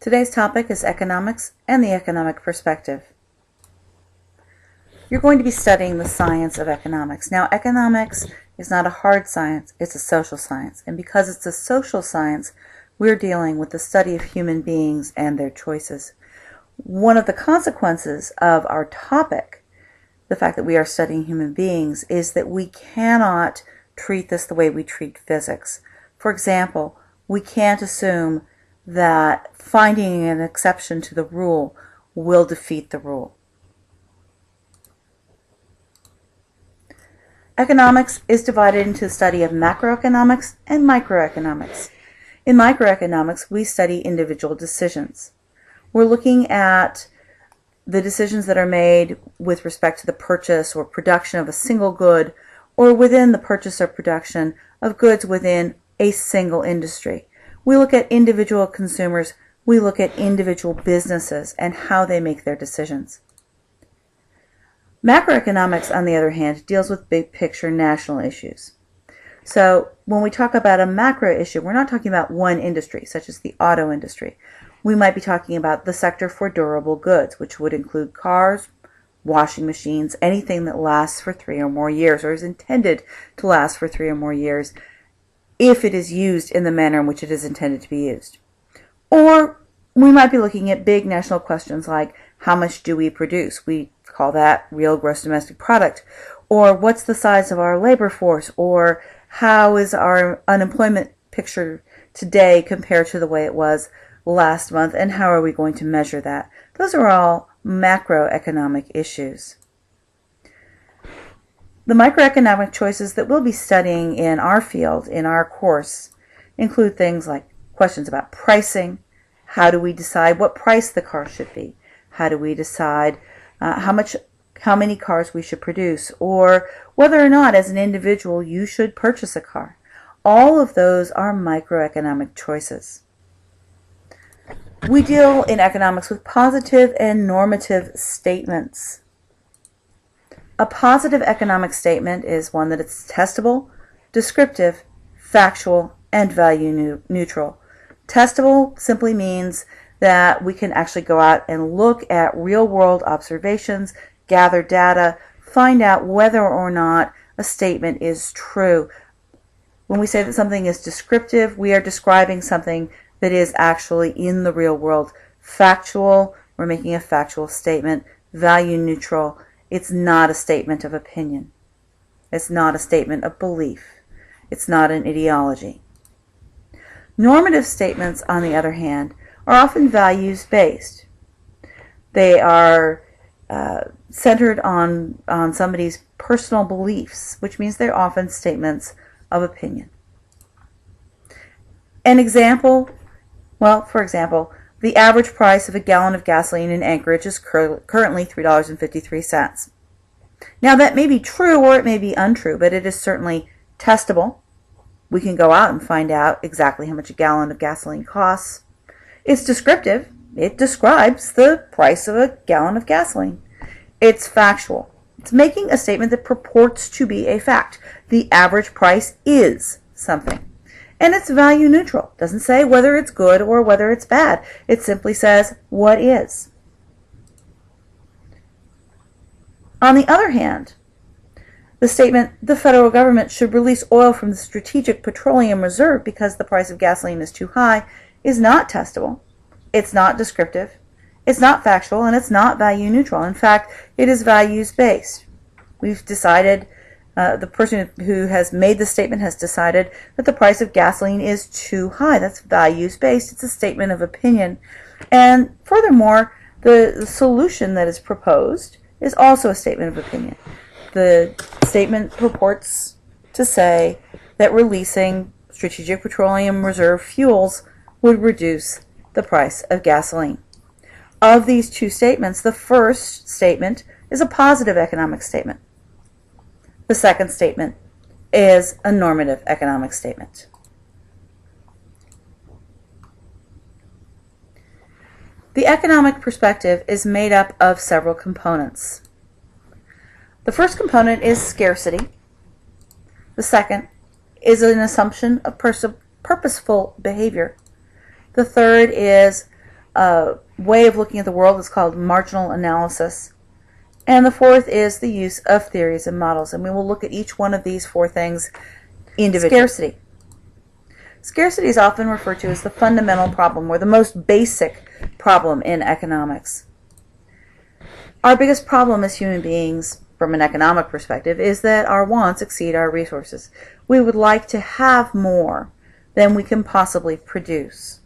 Today's topic is economics and the economic perspective. You're going to be studying the science of economics. Now, economics is not a hard science, it's a social science. And because it's a social science, we're dealing with the study of human beings and their choices. One of the consequences of our topic, the fact that we are studying human beings, is that we cannot treat this the way we treat physics. For example, we can't assume that finding an exception to the rule will defeat the rule. Economics is divided into the study of macroeconomics and microeconomics. In microeconomics, we study individual decisions. We're looking at the decisions that are made with respect to the purchase or production of a single good, or within the purchase or production of goods within a single industry. We look at individual consumers, we look at individual businesses and how they make their decisions. Macroeconomics, on the other hand, deals with big picture national issues. So when we talk about a macro issue, we're not talking about one industry, such as the auto industry. We might be talking about the sector for durable goods, which would include cars, washing machines, anything that lasts for 3 or more years or is intended to last for 3 or more years if it is used in the manner in which it is intended to be used. Or we might be looking at big national questions like how much do we produce? We call that real gross domestic product. Or what's the size of our labor force? Or how is our unemployment picture today compared to the way it was last month? And how are we going to measure that? Those are all macroeconomic issues. The microeconomic choices that we'll be studying in our field, in our course, include things like questions about pricing. How do we decide what price the car should be? How do we decide how many cars we should produce, or whether or not as an individual you should purchase a car? All of those are microeconomic choices. We deal in economics with positive and normative statements. A positive economic statement is one that is testable, descriptive, factual, and value neutral. Testable simply means that we can actually go out and look at real-world observations, gather data, find out whether or not a statement is true. When we say that something is descriptive, we are describing something that is actually in the real world. Factual, we're making a factual statement. Value neutral, it's not a statement of opinion. It's not a statement of belief. It's not an ideology. Normative statements, on the other hand, are often values-based. They are centered on somebody's personal beliefs, which means they're often statements of opinion. An example, for example, the average price of a gallon of gasoline in Anchorage is currently $3.53. Now that may be true or it may be untrue, but it is certainly testable. We can go out and find out exactly how much a gallon of gasoline costs. It's descriptive. It describes the price of a gallon of gasoline. It's factual. It's making a statement that purports to be a fact. The average price is something. And it's value neutral. It doesn't say whether it's good or whether it's bad. It simply says what is. On the other hand, the statement, the federal government should release oil from the Strategic Petroleum Reserve because the price of gasoline is too high, is not testable. It's not descriptive. It's not factual, and it's not value neutral. In fact, it is values-based. We've decided, the person who has made the statement has decided that the price of gasoline is too high. That's values-based. It's a statement of opinion. And furthermore, the solution that is proposed is also a statement of opinion. The statement purports to say that releasing Strategic Petroleum Reserve fuels would reduce the price of gasoline. Of these two statements, the first statement is a positive economic statement. The second statement is a normative economic statement. The economic perspective is made up of several components. The first component is scarcity. The second is an assumption of purposeful behavior. The third is way of looking at the world is called marginal analysis. And the fourth is the use of theories and models. And we will look at each one of these four things individually. Scarcity. Scarcity is often referred to as the fundamental problem, or the most basic problem in economics. Our biggest problem as human beings, from an economic perspective, is that our wants exceed our resources. We would like to have more than we can possibly produce.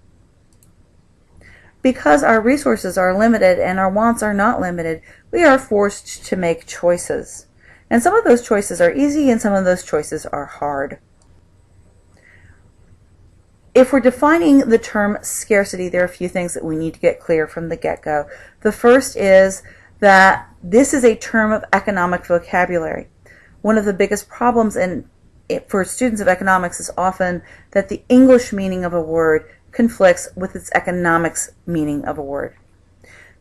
Because our resources are limited and our wants are not limited, we are forced to make choices. And some of those choices are easy and some of those choices are hard. If we're defining the term scarcity, there are a few things that we need to get clear from the get-go. The first is that this is a term of economic vocabulary. One of the biggest problems for students of economics is often that the English meaning of a word conflicts with its economics meaning of a word.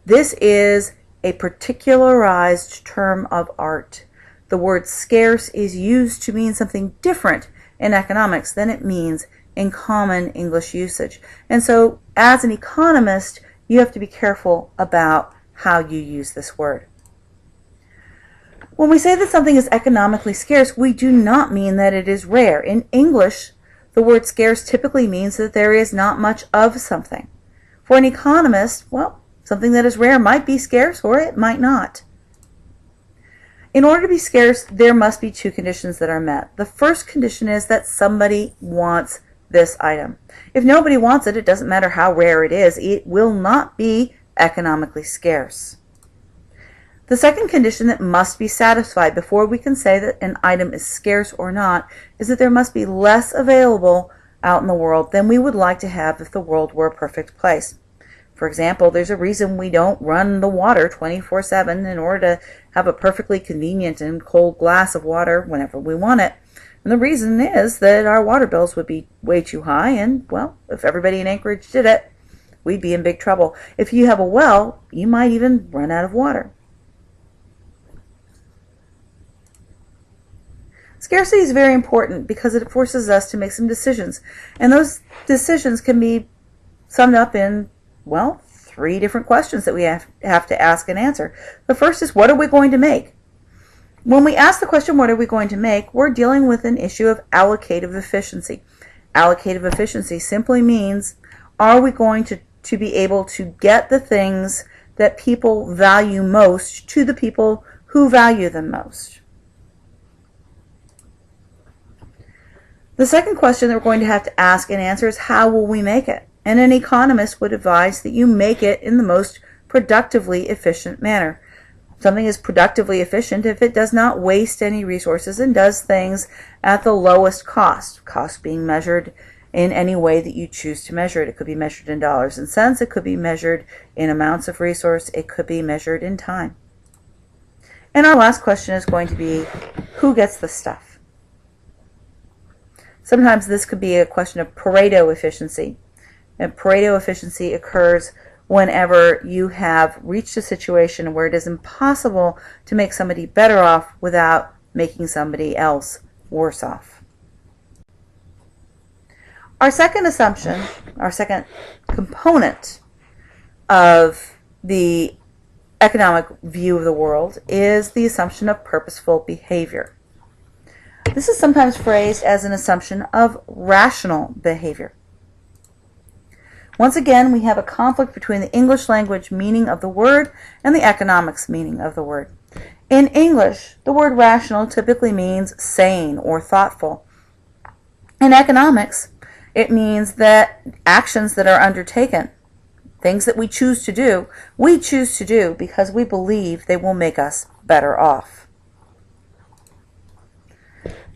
This is a particularized term of art. The word scarce is used to mean something different in economics than it means in common English usage. And so as an economist, you have to be careful about how you use this word. When we say that something is economically scarce, we do not mean that it is rare. In English, the word scarce typically means that there is not much of something. For an economist, well, something that is rare might be scarce or it might not. In order to be scarce, there must be two conditions that are met. The first condition is that somebody wants this item. If nobody wants it, it doesn't matter how rare it is, it will not be economically scarce. The second condition that must be satisfied before we can say that an item is scarce or not is that there must be less available out in the world than we would like to have if the world were a perfect place. For example, there's a reason we don't run the water 24/7 in order to have a perfectly convenient and cold glass of water whenever we want it. And the reason is that our water bills would be way too high, and, well, if everybody in Anchorage did it, we'd be in big trouble. If you have a well, you might even run out of water. Scarcity is very important because it forces us to make some decisions. And those decisions can be summed up in, well, three different questions that we have to ask and answer. The first is, what are we going to make? When we ask the question, what are we going to make, we're dealing with an issue of allocative efficiency. Allocative efficiency simply means, are we going to be able to get the things that people value most to the people who value them most? The second question that we're going to have to ask and answer is, how will we make it? And an economist would advise that you make it in the most productively efficient manner. Something is productively efficient if it does not waste any resources and does things at the lowest cost. Cost being measured in any way that you choose to measure it. It could be measured in dollars and cents. It could be measured in amounts of resource. It could be measured in time. And our last question is going to be, who gets the stuff? Sometimes this could be a question of Pareto efficiency. And Pareto efficiency occurs whenever you have reached a situation where it is impossible to make somebody better off without making somebody else worse off. Our second assumption, our second component of the economic view of the world is the assumption of purposeful behavior. This is sometimes phrased as an assumption of rational behavior. Once again, we have a conflict between the English language meaning of the word and the economics meaning of the word. In English, the word rational typically means sane or thoughtful. In economics, it means that actions that are undertaken, things that we choose to do because we believe they will make us better off.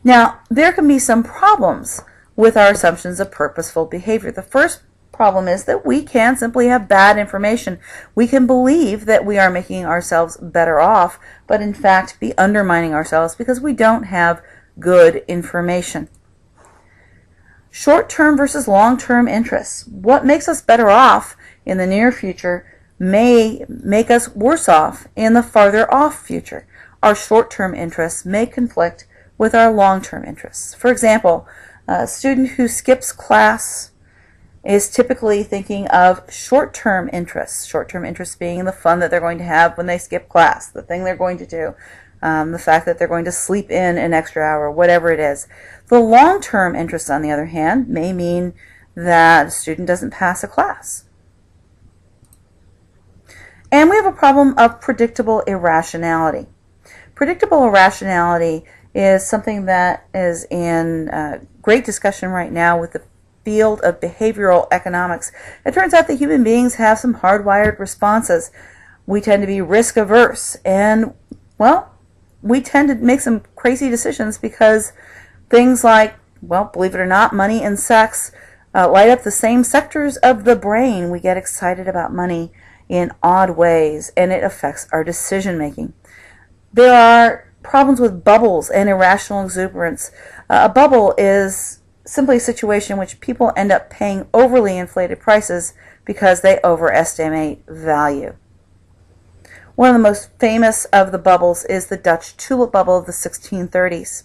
Now, there can be some problems with our assumptions of purposeful behavior. The first problem is that we can simply have bad information. We can believe that we are making ourselves better off, but in fact be undermining ourselves because we don't have good information. Short-term versus long-term interests. What makes us better off in the near future may make us worse off in the farther off future. Our short-term interests may conflict with our long-term interests. For example, a student who skips class is typically thinking of short-term interests. Short-term interests being the fun that they're going to have when they skip class, the thing they're going to do, the fact that they're going to sleep in an extra hour, whatever it is. The long-term interests, on the other hand, may mean that a student doesn't pass a class. And we have a problem of predictable irrationality. Predictable irrationality is something that is in great discussion right now with the field of behavioral economics. It turns out that human beings have some hardwired responses. We tend to be risk averse, and, well, we tend to make some crazy decisions because things like, well, believe it or not, money and sex light up the same sectors of the brain. We get excited about money in odd ways, and it affects our decision making. There are problems with bubbles and irrational exuberance. A bubble is simply a situation in which people end up paying overly inflated prices because they overestimate value. One of the most famous of the bubbles is the Dutch tulip bubble of the 1630s.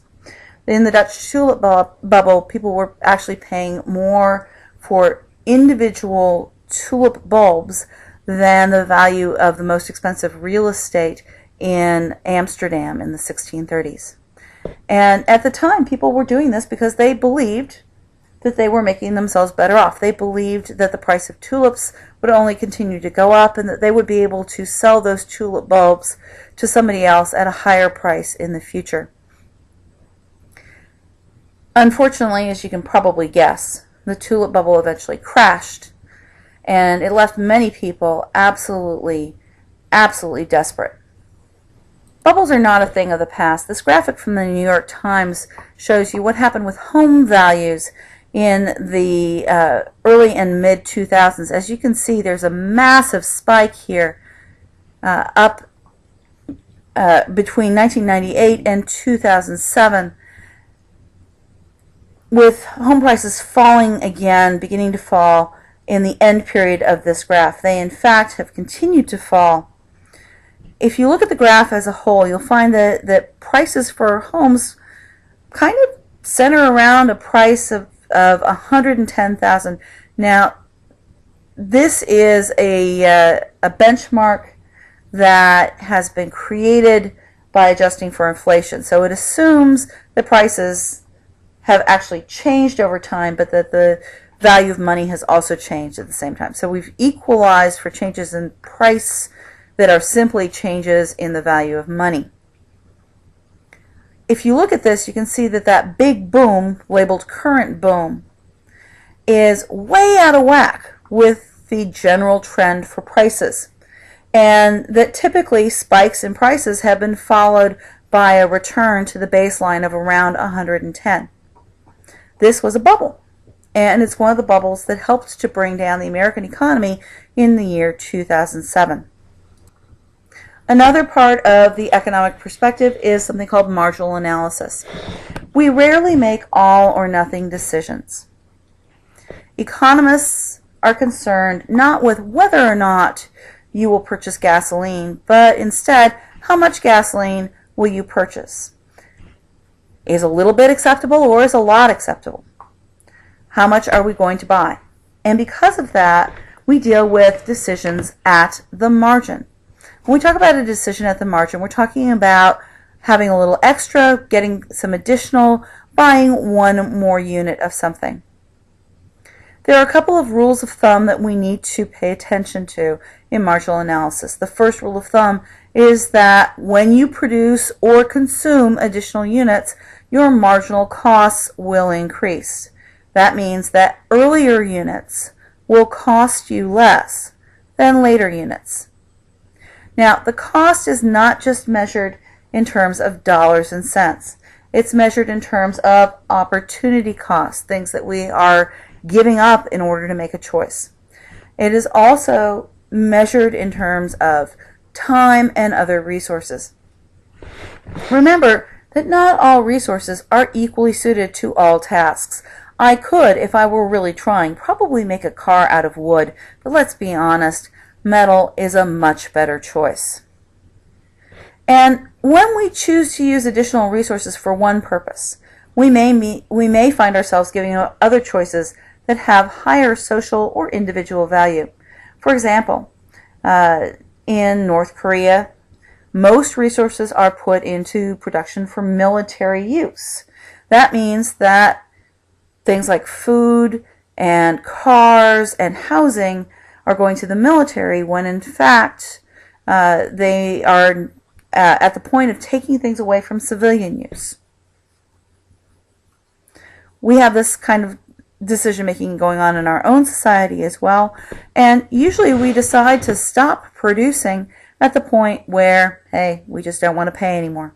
In the Dutch tulip bubble, people were actually paying more for individual tulip bulbs than the value of the most expensive real estate in Amsterdam in the 1630s. And at the time, people were doing this because they believed that they were making themselves better off. They believed that the price of tulips would only continue to go up and that they would be able to sell those tulip bulbs to somebody else at a higher price in the future. Unfortunately, as you can probably guess, the tulip bubble eventually crashed, and it left many people absolutely desperate. Bubbles are not a thing of the past. This graphic from the New York Times shows you what happened with home values in the early and mid-2000s. As you can see, there's a massive spike here up between 1998 and 2007, with home prices falling again, beginning to fall in the end period of this graph. They, in fact, have continued to fall. If you look at the graph as a whole, you'll find that prices for homes kind of center around a price of $110,000. Now, this is a benchmark that has been created by adjusting for inflation. So it assumes that prices have actually changed over time, but that the value of money has also changed at the same time. So we've equalized for changes in price that are simply changes in the value of money. If you look at this, you can see that that big boom, labeled current boom, is way out of whack with the general trend for prices. And that typically spikes in prices have been followed by a return to the baseline of around 110. This was a bubble, and it's one of the bubbles that helped to bring down the American economy in the year 2007. Another part of the economic perspective is something called marginal analysis. We rarely make all or nothing decisions. Economists are concerned not with whether or not you will purchase gasoline, but instead, how much gasoline will you purchase? Is a little bit acceptable or is a lot acceptable? How much are we going to buy? And because of that, we deal with decisions at the margin. When we talk about a decision at the margin, we're talking about having a little extra, getting some additional, buying one more unit of something. There are a couple of rules of thumb that we need to pay attention to in marginal analysis. The first rule of thumb is that when you produce or consume additional units, your marginal costs will increase. That means that earlier units will cost you less than later units. Now, the cost is not just measured in terms of dollars and cents. It's measured in terms of opportunity costs, things that we are giving up in order to make a choice. It is also measured in terms of time and other resources. Remember that not all resources are equally suited to all tasks. I could, if I were really trying, probably make a car out of wood, but let's be honest, metal is a much better choice. And when we choose to use additional resources for one purpose, we may find ourselves giving up other choices that have higher social or individual value. For example, in North Korea, most resources are put into production for military use. That means that things like food and cars and housing are going to the military when in fact they are at the point of taking things away from civilian use. We have this kind of decision making going on in our own society as well, and usually we decide to stop producing at the point where, hey, we just don't want to pay anymore.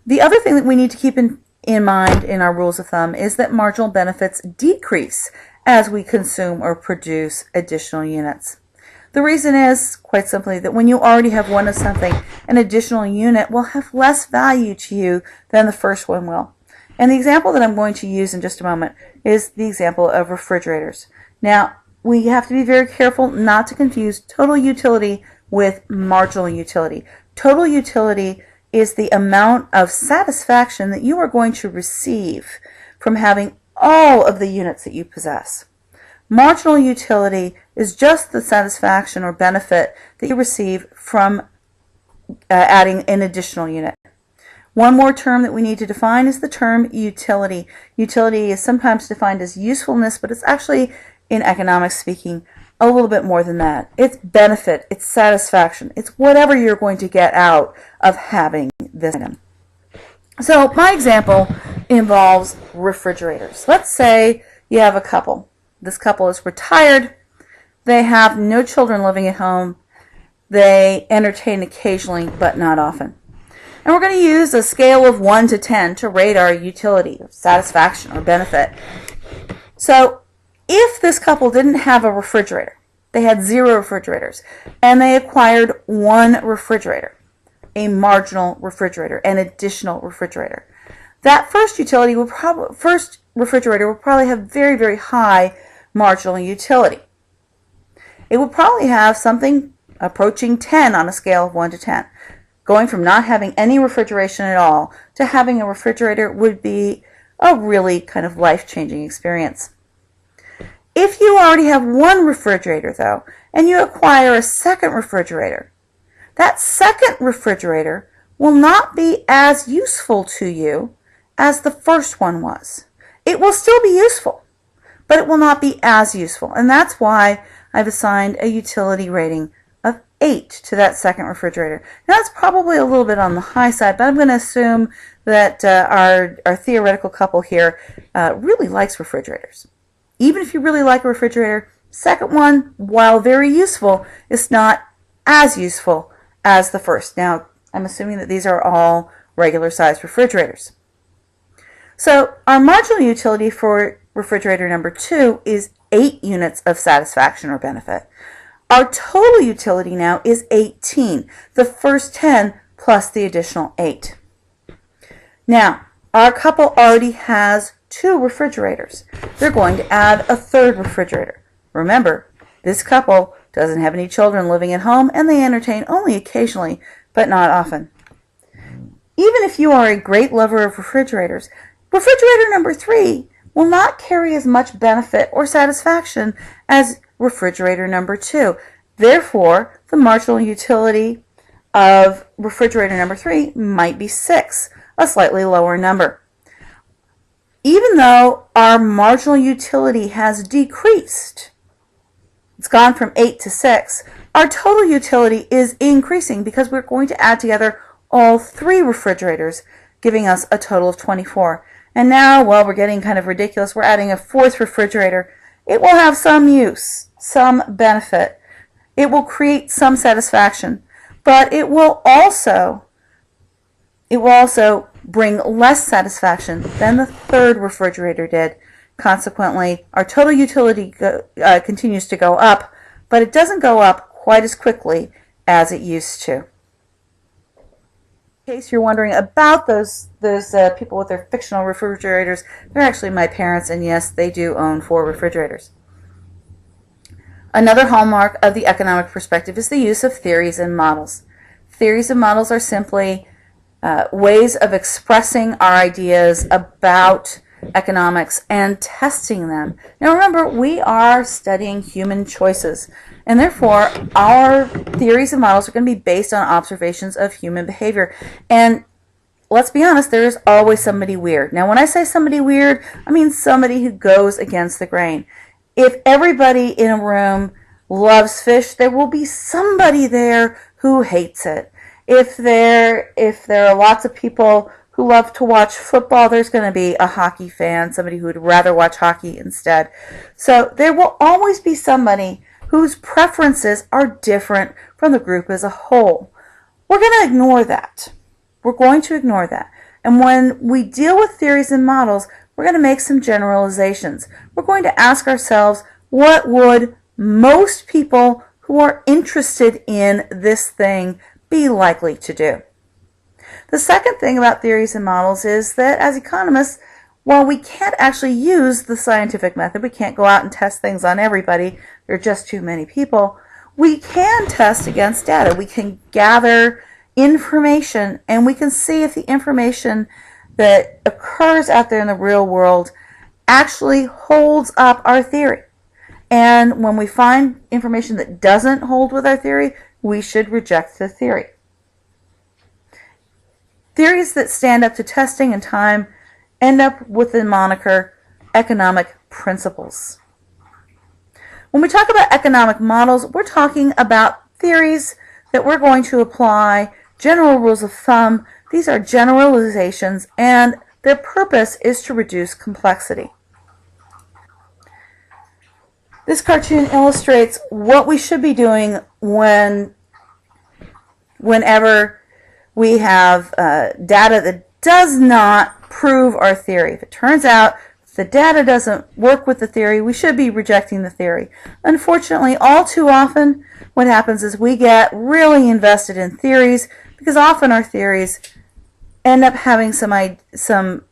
The other thing that we need to keep in mind in our rules of thumb is that marginal benefits decrease as we consume or produce additional units. The reason is, quite simply, that when you already have one of something, an additional unit will have less value to you than the first one will. And the example that I'm going to use in just a moment is the example of refrigerators. Now, we have to be very careful not to confuse total utility with marginal utility. Total utility is the amount of satisfaction that you are going to receive from having all of the units that you possess. Marginal utility is just the satisfaction or benefit that you receive from adding an additional unit. One more term that we need to define is the term utility. Utility is sometimes defined as usefulness, but it's actually, in economics speaking, a little bit more than that. It's benefit, it's satisfaction, it's whatever you're going to get out of having this item. So my example involves refrigerators. Let's say you have a couple. This couple is retired. They have no children living at home. They entertain occasionally, but not often. And we're going to use a scale of 1 to 10 to rate our utility, satisfaction, or benefit. So if this couple didn't have a refrigerator, they had 0 refrigerators, and they acquired 1 refrigerator, a marginal refrigerator, an additional refrigerator, that first refrigerator would probably have very, very high marginal utility. It would probably have something approaching 10 on a scale of 1 to 10. Going from not having any refrigeration at all to having a refrigerator would be a really kind of life-changing experience. If you already have 1 refrigerator, though, and you acquire a second refrigerator, that second refrigerator will not be as useful to you as the first one was. It will still be useful, but it will not be as useful. And that's why I've assigned a utility rating of 8 to that second refrigerator. Now that's probably a little bit on the high side, but I'm going to assume that our theoretical couple here really likes refrigerators. Even if you really like a refrigerator, second one, while very useful, is not as useful as the first. Now, I'm assuming that these are all regular sized refrigerators. So our marginal utility for refrigerator number 2 is 8 units of satisfaction or benefit. Our total utility now is 18, the first 10 plus the additional 8. Now, our couple already has 2 refrigerators. They're going to add a third refrigerator. Remember, this couple doesn't have any children living at home, and they entertain only occasionally, but not often. Even if you are a great lover of refrigerators, refrigerator number 3 will not carry as much benefit or satisfaction as refrigerator number 2. Therefore, the marginal utility of refrigerator number 3 might be 6, a slightly lower number. Even though our marginal utility has decreased, it's gone from 8 to 6, our total utility is increasing because we're going to add together all 3 refrigerators, giving us a total of 24. And now, well, we're getting kind of ridiculous. We're adding a 4th refrigerator. It will have some use, some benefit. It will create some satisfaction, but it will also bring less satisfaction than the 3rd refrigerator did. Consequently, our total utility continues to go up, but it doesn't go up quite as quickly as it used to. In case you're wondering about those people with their fictional refrigerators, they're actually my parents, and yes, they do own 4 refrigerators. Another hallmark of the economic perspective is the use of theories and models. Theories and models are simply ways of expressing our ideas about economics and testing them. Now remember, we are studying human choices, and therefore our theories and models are going to be based on observations of human behavior. And let's be honest, there is always somebody weird. Now when I say somebody weird, I mean somebody who goes against the grain. If everybody in a room loves fish, there will be somebody there who hates it. If there are lots of people who love to watch football, there's going to be a hockey fan, somebody who would rather watch hockey instead. So there will always be somebody whose preferences are different from the group as a whole. We're going to ignore that. We're going to ignore that. And when we deal with theories and models, we're going to make some generalizations. We're going to ask ourselves, what would most people who are interested in this thing be likely to do? The second thing about theories and models is that as economists, while we can't actually use the scientific method, we can't go out and test things on everybody, there are just too many people, we can test against data. We can gather information and we can see if the information that occurs out there in the real world actually holds up our theory. And when we find information that doesn't hold with our theory, we should reject the theory. Theories that stand up to testing and time end up with the moniker economic principles. When we talk about economic models, we're talking about theories that we're going to apply general rules of thumb. These are generalizations, and their purpose is to reduce complexity. This cartoon illustrates what we should be doing whenever we have data that does not prove our theory. If it turns out the data doesn't work with the theory, we should be rejecting the theory. Unfortunately, all too often, what happens is we get really invested in theories because often our theories end up having some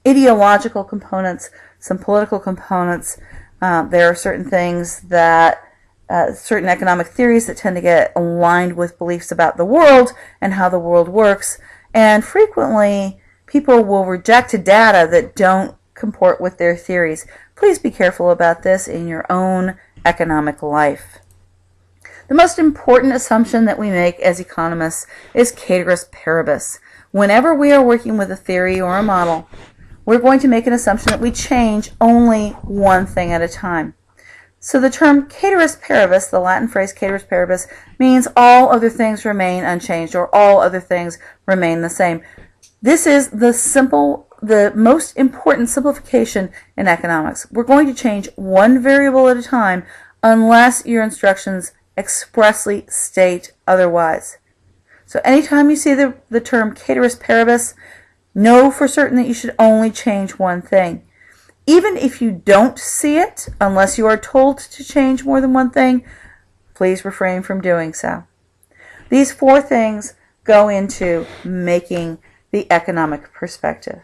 ideological components, some political components. There are certain things that certain economic theories that tend to get aligned with beliefs about the world and how the world works. And frequently, people will reject data that don't comport with their theories. Please be careful about this in your own economic life. The most important assumption that we make as economists is ceteris paribus. Whenever we are working with a theory or a model, we're going to make an assumption that we change only one thing at a time. So the term ceteris paribus, the Latin phrase ceteris paribus, means all other things remain unchanged or all other things remain the same. This is the most important simplification in economics. We're going to change one variable at a time unless your instructions expressly state otherwise. So anytime you see the term ceteris paribus, know for certain that you should only change one thing. Even if you don't see it, unless you are told to change more than one thing, please refrain from doing so. These four things go into making the economic perspective.